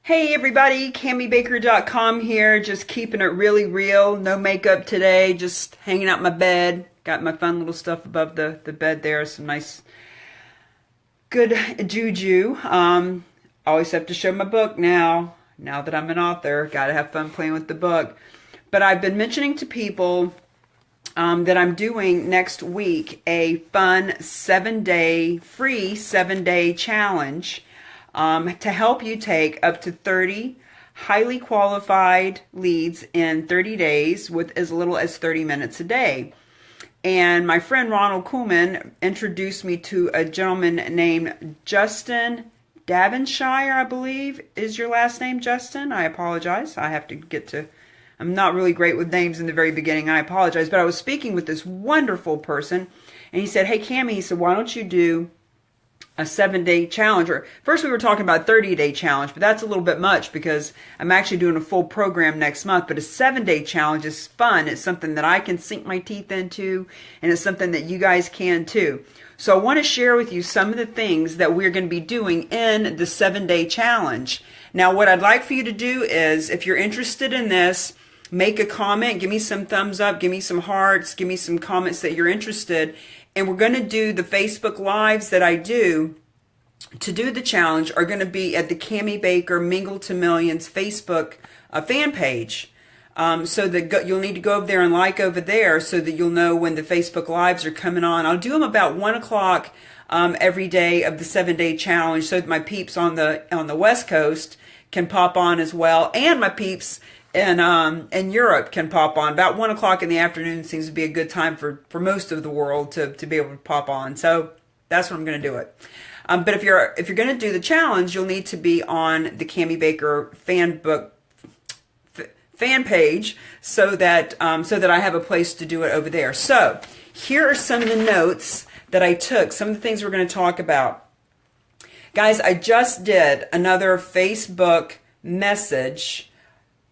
Hey everybody, CamiBaker.com here, just keeping it really real. No makeup today, just hanging out in my bed. Got my fun little stuff above the bed there, some nice, good juju. Always have to show my book now that I'm an author. Gotta have fun playing with the book. But I've been mentioning to people that I'm doing next week a fun 7-day, free 7-day challenge to help you take up to 30 highly qualified leads in 30 days with as little as 30 minutes a day. And my friend Ronald McDonald introduced me to a gentleman named Justin Davonshire, I believe is your last name, Justin. I apologize. I'm not really great with names in the very beginning. I apologize. But I was speaking with this wonderful person, and he said, hey, Cami, he said, why don't you do a 7-day challenge? Or first we were talking about a 30-day challenge, but that's a little bit much because I'm actually doing a full program next month. But a 7-day challenge is fun. It's something that I can sink my teeth into, and it's something that you guys can too. So I want to share with you some of the things that we're going to be doing in the 7-day challenge. Now, what I'd like for you to do is, if you're interested in this, make a comment, give me some thumbs up, give me some hearts, give me some comments that you're interested. And we're going to do the Facebook Lives that I do to do the challenge are going to be at the Cami Baker Mingle to Millions Facebook fan page. So that you'll need to go over there and like over there so that you'll know when the Facebook Lives are coming on. I'll do them about 1 o'clock every day of the 7-day challenge so that my peeps on the West Coast can pop on as well, and my peeps in Europe can pop on. About 1 o'clock in the afternoon seems to be a good time for most of the world to be able to pop on. So that's when I'm going to do it. But if you're going to do the challenge, you'll need to be on the Cami Baker fan page so that I have a place to do it over there. So here are some of the notes that I took, some of the things we're going to talk about. Guys, I just did another Facebook message.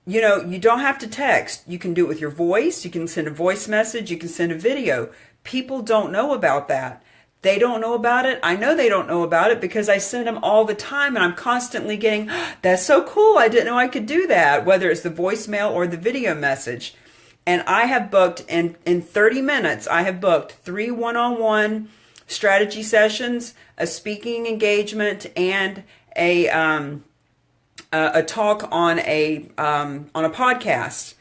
You know, you don't have to text. You can do it with your voice. You can send a voice message. You can send a video. People don't know about that. They don't know about it. I know they don't know about it because I send them all the time, and I'm constantly getting, that's so cool. I didn't know I could do that, whether it's the voicemail or the video message. And I have booked in 30 minutes, I have booked 3 one-on-one strategy sessions, a speaking engagement, and a talk on a podcast,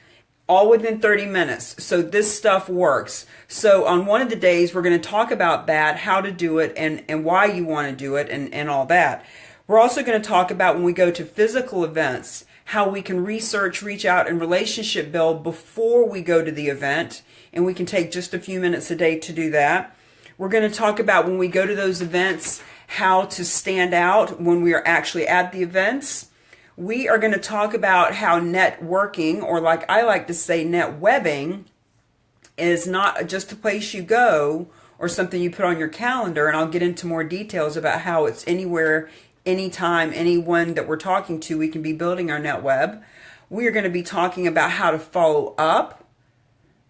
all within 30 minutes. So this stuff works. So on one of the days, we're going to talk about that, how to do it, and why you want to do it, and all that. We're also going to talk about when we go to physical events, how we can research, reach out, and relationship build before we go to the event. And we can take just a few minutes a day to do that. We're going to talk about when we go to those events, how to stand out when we are actually at the events. We are going to talk about how networking, or like I like to say, netwebbing, is not just a place you go or something you put on your calendar. And I'll get into more details about how it's anywhere, anytime, anyone that we're talking to, we can be building our NetWeb. We are going to be talking about how to follow up.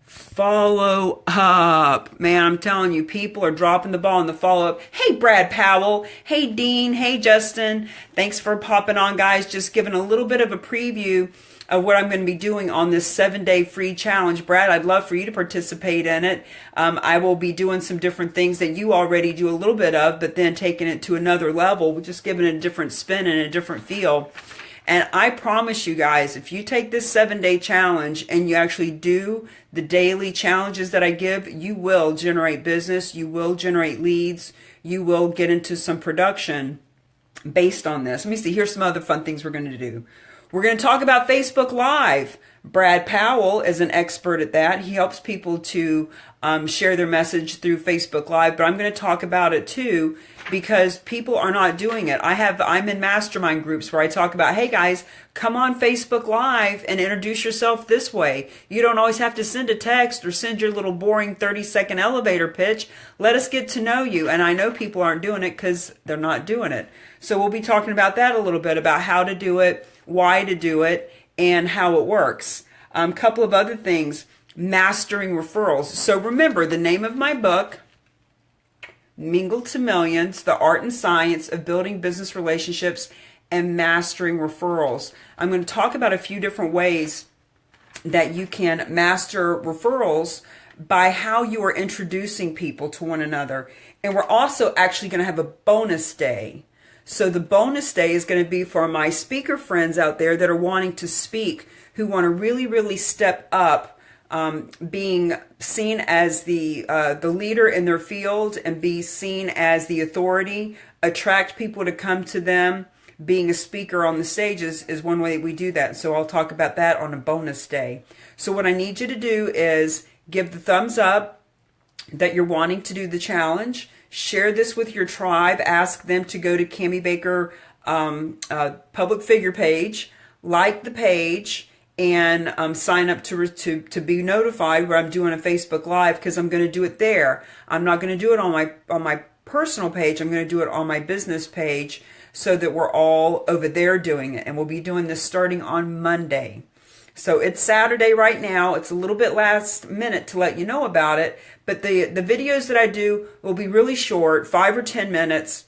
Follow up. Man, I'm telling you, people are dropping the ball in the follow-up. Hey, Brad Powell. Hey, Dean. Hey, Justin. Thanks for popping on, guys. Just giving a little bit of a preview of what I'm going to be doing on this 7-day free challenge. Brad, I'd love for you to participate in it. I will be doing some different things that you already do a little bit of, but then taking it to another level, just giving it a different spin and a different feel. And I promise you guys, if you take this 7-day challenge and you actually do the daily challenges that I give, you will generate business, you will generate leads, you will get into some production based on this. Let me see, here's some other fun things we're going to do. We're going to talk about Facebook Live. Brad Powell is an expert at that. He helps people to share their message through Facebook Live, but I'm going to talk about it too because people are not doing it. I'm in mastermind groups where I talk about, hey guys, come on Facebook Live and introduce yourself this way. You don't always have to send a text or send your little boring 30-second elevator pitch. Let us get to know you. And I know people aren't doing it because they're not doing it. So we'll be talking about that a little bit, about how to do it, why to do it, and how it works. A couple of other things, mastering referrals. So remember, the name of my book, Mingle to Millions, The Art and Science of Building Business Relationships and mastering referrals. I'm going to talk about a few different ways that you can master referrals by how you are introducing people to one another. And we're also actually going to have a bonus day. So the bonus day is going to be for my speaker friends out there that are wanting to speak, who want to really, really step up, being seen as the leader in their field and be seen as the authority, attract people to come to them. Being a speaker on the stage is one way we do that. So I'll talk about that on a bonus day. So what I need you to do is give the thumbs up that you're wanting to do the challenge. Share this with your tribe. Ask them to go to Cami Baker public figure page, like the page, and sign up to be notified where I'm doing a Facebook Live, because I'm going to do it there. I'm not going to do it on my personal page. I'm going to do it on my business page, so that we're all over there doing it. And we'll be doing this starting on Monday. So it's Saturday right now. It's a little bit last minute to let you know about it. But the videos that I do will be really short, 5 or 10 minutes,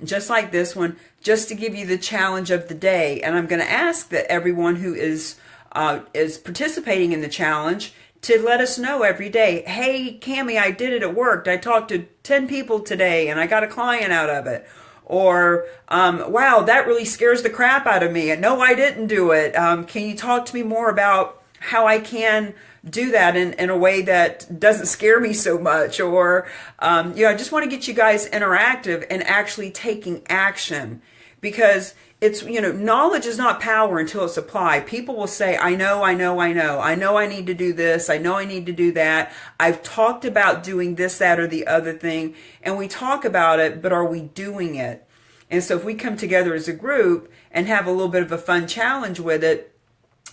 just like this one, just to give you the challenge of the day. And I'm going to ask that everyone who is participating in the challenge to let us know every day, hey, Cami, I did it, it worked. I talked to 10 people today and I got a client out of it. Or, wow, that really scares the crap out of me. No, I didn't do it. Can you talk to me more about how I can do that in a way that doesn't scare me so much? Or, I just want to get you guys interactive and actually taking action, because it's, knowledge is not power until it's applied. People will say, I know I need to do this. I know I need to do that. I've talked about doing this, that, or the other thing. And we talk about it, but are we doing it? And so if we come together as a group and have a little bit of a fun challenge with it,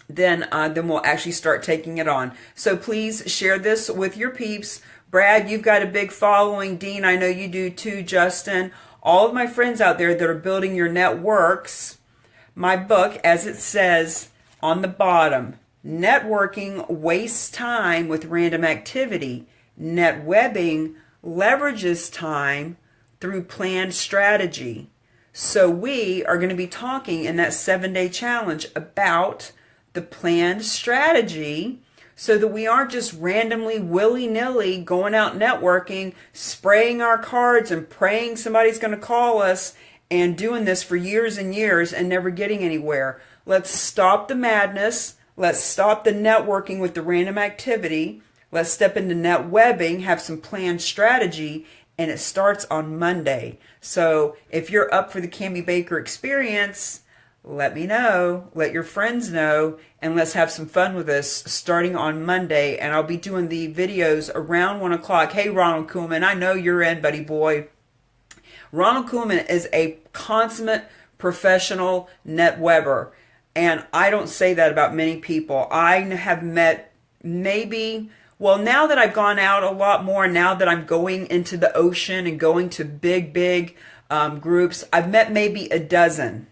then we'll actually start taking it on. So please share this with your peeps. Brad, you've got a big following. Dean, I know you do too. Justin, all of my friends out there that are building your networks. My book, as it says on the bottom, Networking Wastes Time with Random Activity. NetWebbing leverages time through planned strategy. So we are going to be talking in that 7-day challenge about the planned strategy, so that we aren't just randomly, willy-nilly going out networking, spraying our cards and praying somebody's going to call us, and doing this for years and years and never getting anywhere. Let's stop the madness. Let's stop the networking with the random activity. Let's step into netwebbing, have some planned strategy, and it starts on Monday. So if you're up for the Cami Baker experience, let me know, let your friends know, and let's have some fun with this starting on Monday. And I'll be doing the videos around 1 o'clock. Hey, Ronald Koolman, I know you're in, buddy boy. Ronald Koolman is a consummate professional NetWebber. And I don't say that about many people. I have met well, now that I've gone out a lot more, now that I'm going into the ocean and going to big groups, I've met maybe a dozen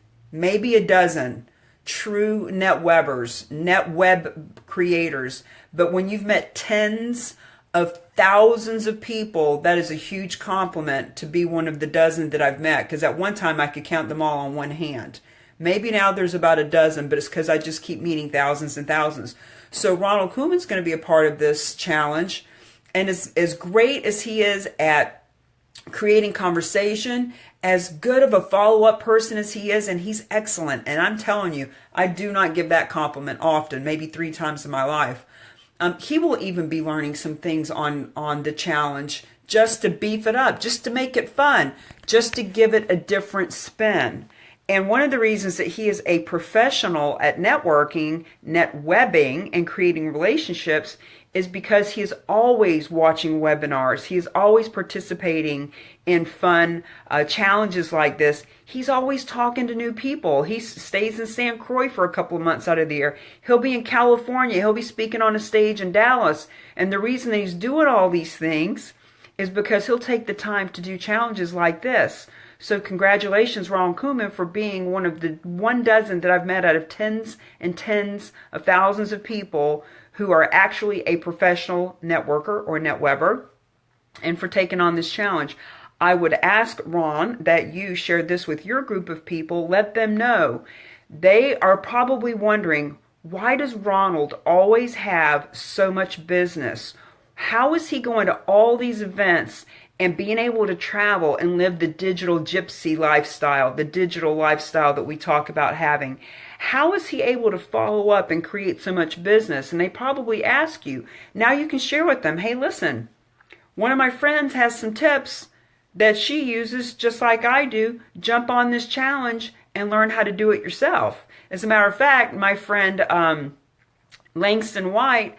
true NetWebbers, NetWeb creators. But when you've met tens of thousands of people, that is a huge compliment to be one of the dozen that I've met, because at one time I could count them all on one hand. Maybe now there's about a dozen, but it's because I just keep meeting thousands and thousands. So Ronald Koolman's going to be a part of this challenge. And as great as he is at creating conversation, as good of a follow-up person as he is, and he's excellent. And I'm telling you, I do not give that compliment often, maybe 3 times in my life. He will even be learning some things on the challenge, just to beef it up, just to make it fun, just to give it a different spin. And one of the reasons that he is a professional at networking, netwebbing, and creating relationships is because he is always watching webinars. He is always participating in fun challenges like this. He's always talking to new people. He stays in St. Croix for a couple of months out of the year. He'll be in California. He'll be speaking on a stage in Dallas. And the reason that he's doing all these things is because he'll take the time to do challenges like this. So congratulations, Ronald Koolman, for being one of the 1 dozen that I've met out of tens and tens of thousands of people who are actually a professional networker or netwebber, and for taking on this challenge. I would ask Ron that you share this with your group of people. Let them know. They are probably wondering, why does Ronald always have so much business? How is he going to all these events and being able to travel and live the digital gypsy lifestyle, the digital lifestyle that we talk about having? How is he able to follow up and create so much business? And they probably ask you. Now you can share with them, hey, listen, one of my friends has some tips that she uses just like I do. Jump on this challenge and learn how to do it yourself. As a matter of fact, my friend Langston White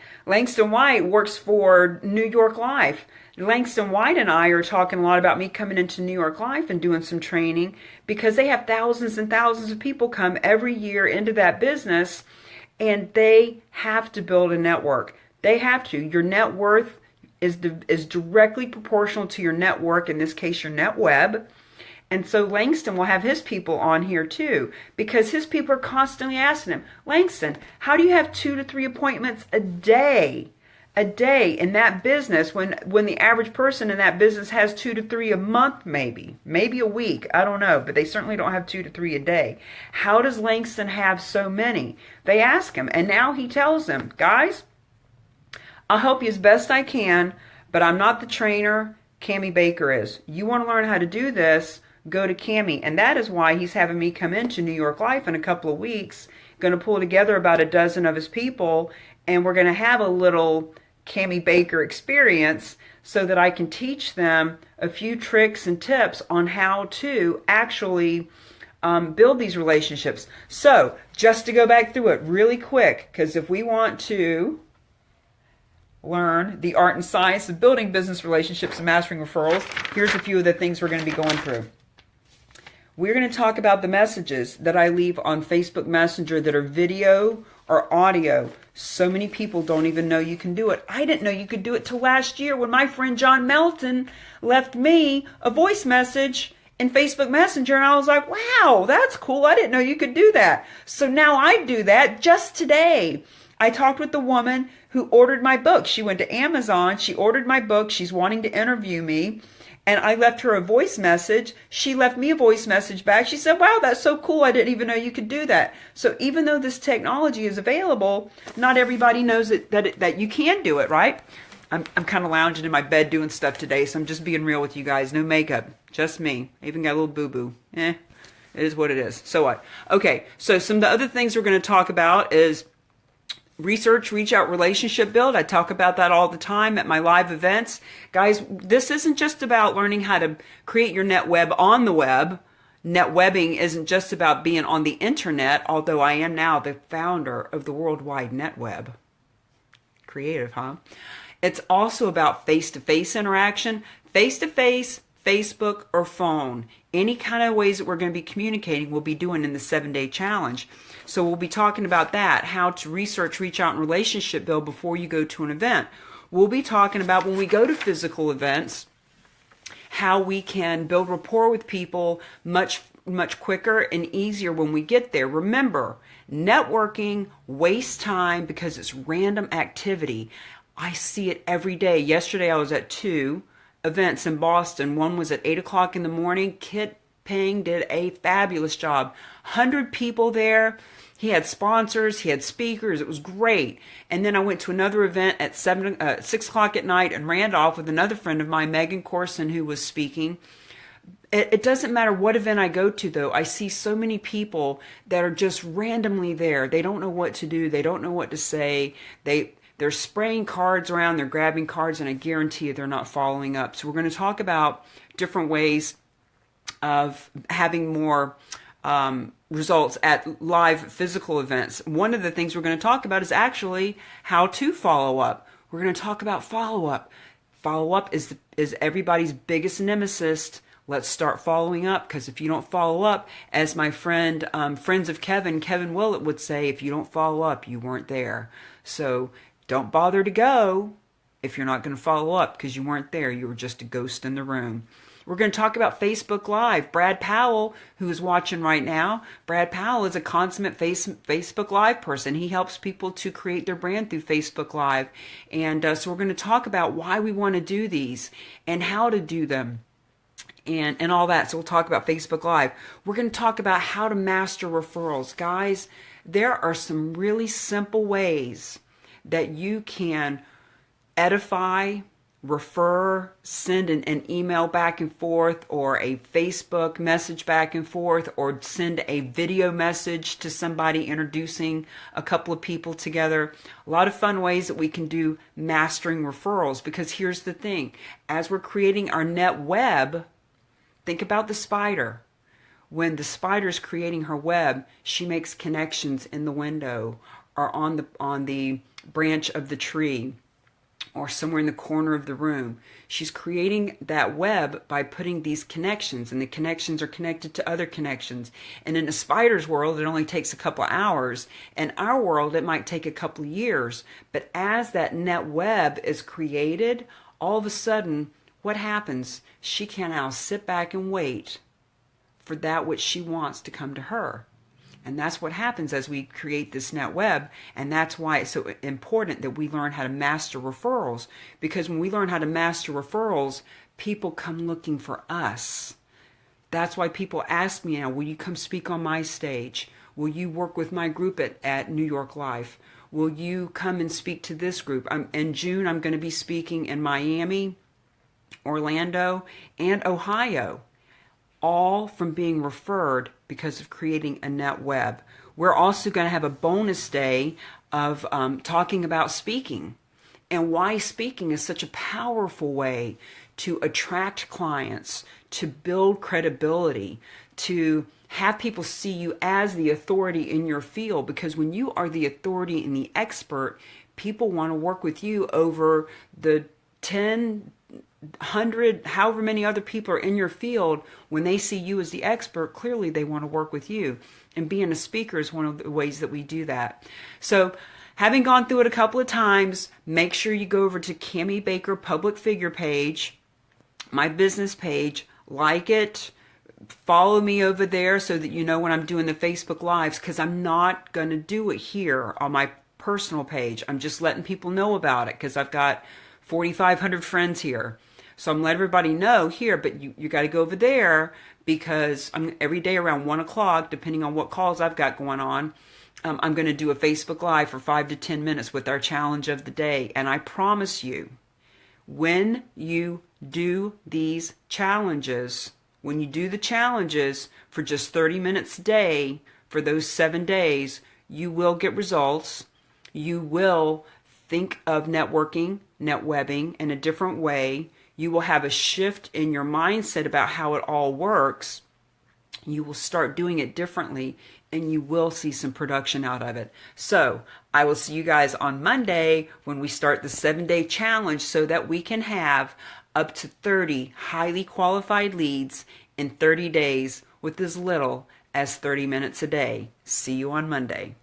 works for New York Life. Langston White and I are talking a lot about me coming into New York Life and doing some training because they have thousands and thousands of people come every year into that business, and they have to build a network. They have to. Your net worth is directly proportional to your network, in this case your NetWeb. And so Langston will have his people on here too, because his people are constantly asking him, Langston, how do you have 2 to 3 appointments a day in that business when the average person in that business has 2 to 3 a month, maybe a week? I don't know, but they certainly don't have 2 to 3 a day. How does Langston have so many? They ask him, and now he tells them, guys, I'll help you as best I can, but I'm not the trainer. Cami Baker is. You want to learn how to do this, go to Cami. And that is why he's having me come into New York Life in a couple of weeks, going to pull together about a dozen of his people, and we're going to have a little Cami Baker experience so that I can teach them a few tricks and tips on how to actually build these relationships. So just to go back through it really quick, because if we want to learn the art and science of building business relationships and mastering referrals, here's a few of the things we're going to be going through. We're going to talk about the messages that I leave on Facebook Messenger that are video or audio. So many people don't even know you can do it. I didn't know you could do it till last year when my friend John Melton left me a voice message in Facebook Messenger, and I was like, wow, that's cool. I didn't know you could do that. So now I do that just today. I talked with the woman who ordered my book. She went to Amazon. She ordered my book. She's wanting to interview me. And I left her a voice message. She left me a voice message back. She said, wow, that's so cool. I didn't even know you could do that. So even though this technology is available, not everybody knows that you can do it, right? I'm kind of lounging in my bed doing stuff today, so I'm just being real with you guys. No makeup. Just me. I even got a little boo-boo. It is what it is. So what? Okay, so some of the other things we're going to talk about is research, reach out, relationship build. I talk about that all the time at my live events. Guys, this isn't just about learning how to create your net web on the web. Netwebbing isn't just about being on the internet, although I am now the founder of the worldwide NetWeb. Creative, huh? It's also about face-to-face interaction, face-to-face, Facebook, or phone. Any kind of ways that we're going to be communicating, we'll be doing in the 7-day challenge. So we'll be talking about that, how to research, reach out, and relationship build before you go to an event. We'll be talking about when we go to physical events, how we can build rapport with people much quicker and easier when we get there. Remember, networking wastes time because it's random activity. I see it every day. Yesterday I was at 2 events in Boston. One was at 8 o'clock in the morning. Kit Ping did a fabulous job. 100 people there. He had sponsors, he had speakers. It was great. And then I went to another event at 6 o'clock at night in Randolph with another friend of mine, Megan Corson, who was speaking. It doesn't matter what event I go to, though. I see so many people that are just randomly there. They don't know what to do. They don't know what to say. They're spraying cards around. They're grabbing cards, and I guarantee you they're not following up. So we're going to talk about different ways of having more results at live physical events. One of the things we're going to talk about is actually how to follow up. We're going to talk about follow up. Follow up is everybody's biggest nemesis. Let's start following up, because if you don't follow up, as my friend, friends of Kevin Willett would say, if you don't follow up, you weren't there. So don't bother to go if you're not going to follow up, because you weren't there. You were just a ghost in the room. We're going to talk about Facebook Live. Brad Powell, who is watching right now, Brad Powell is a consummate Facebook Live person. He helps people to create their brand through Facebook Live. And so we're going to talk about why we want to do these and how to do them. and all that. So we'll talk about Facebook Live. We're going to talk about how to master referrals. Guys, there are some really simple ways that you can edify, refer, send an email back and forth, or a Facebook message back and forth, or send a video message to somebody introducing a couple of people together. A lot of fun ways that we can do mastering referrals, because here's the thing. As we're creating our NetWeb, think about the spider. When the spider's creating her web, she makes connections in the window or on the branch of the tree or somewhere in the corner of the room. She's creating that web by putting these connections, and the connections are connected to other connections. And in a spider's world, it only takes a couple of hours. In our world, it might take a couple of years. But as that net web is created, all of a sudden, what happens? She can now sit back and wait for that which she wants to come to her. And that's what happens as we create this net web. And that's why it's so important that we learn how to master referrals. Because when we learn how to master referrals, people come looking for us. That's why people ask me now, will you come speak on my stage? Will you work with my group at New York Life? Will you come and speak to this group? In June, I'm going to be speaking in Miami, Orlando, and Ohio. All from being referred because of creating a net web. We're also going to have a bonus day of talking about speaking and why speaking is such a powerful way to attract clients, to build credibility, to have people see you as the authority in your field. Because when you are the authority and the expert, people want to work with you over the 10, 100, however many other people are in your field. When they see you as the expert, clearly they want to work with you. And being a speaker is one of the ways that we do that. So having gone through it a couple of times, make sure you go over to Cami Baker public figure page, my business page, like it, follow me over there so that you know when I'm doing the Facebook Lives, because I'm not going to do it here on my personal page. I'm just letting people know about it because I've got 4,500 friends here. So I'm letting everybody know here, but you got to go over there because every day around 1 o'clock, depending on what calls I've got going on, I'm going to do a Facebook Live for 5 to 10 minutes with our challenge of the day. And I promise you, when you do these challenges, when you do the challenges for just 30 minutes a day for those 7 days, you will get results. You will think of networking, netwebbing in a different way. You will have a shift in your mindset about how it all works. You will start doing it differently, and you will see some production out of it. So I will see you guys on Monday when we start the 7-day challenge so that we can have up to 30 highly qualified leads in 30 days with as little as 30 minutes a day. See you on Monday.